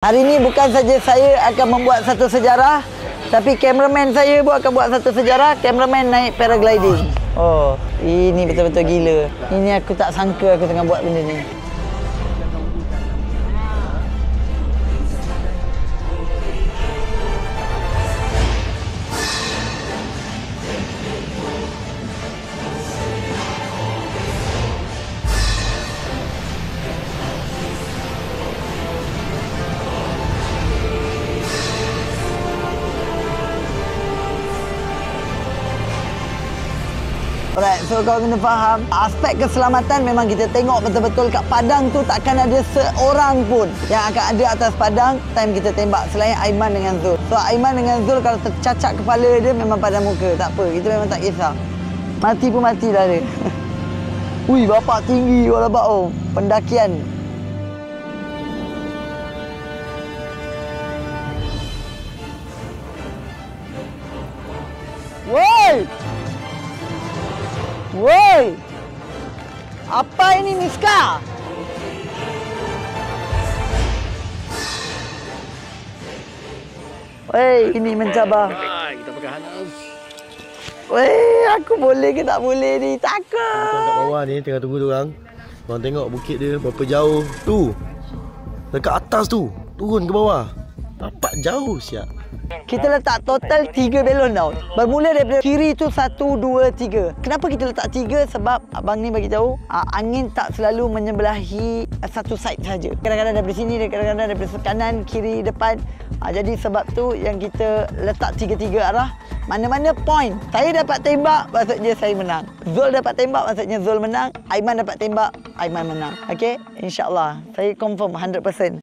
Hari ini bukan saja saya akan membuat satu sejarah, tapi kameraman saya pun akan buat satu sejarah. Kameraman naik paragliding. Oh, ini betul-betul gila. Ini aku tak sangka aku tengah buat benda ni. Alright, so kau kena faham aspek keselamatan memang kita tengok betul-betul kat padang tu takkan ada seorang pun yang akan ada atas padang time kita tembak selain Aiman dengan Zul. So Aiman dengan Zul kalau tercacak kepala dia memang pada muka, tak apa, kita memang tak kisah. Mati pun mati dah dia. Ui, bapak tinggi walaupun oh, pendakian. Woi! Woi! Apa ini Miska? Woi, ini mencabar. Kita pakai harness. Woi, aku boleh ke tak boleh ni? Takut. Kat bawah ni tengah tunggu tu orang. Korang tengok bukit dia berapa jauh. Tu. Dekat atas tu. Turun ke bawah. Nampak jauh siap. Kita letak total 3 belon tau. Bermula daripada kiri tu 1, 2, 3. Kenapa kita letak 3? Sebab abang ni bagi tahu angin tak selalu menyebelahi satu side saja. Kadang-kadang daripada sini, kadang-kadang daripada kanan, kiri, depan. Jadi sebab tu yang kita letak 3-3 arah. Mana-mana point saya dapat tembak, maksudnya saya menang. Zul dapat tembak, maksudnya Zul menang. Aiman dapat tembak, Aiman menang. Okey? InsyaAllah. Saya confirm 100%.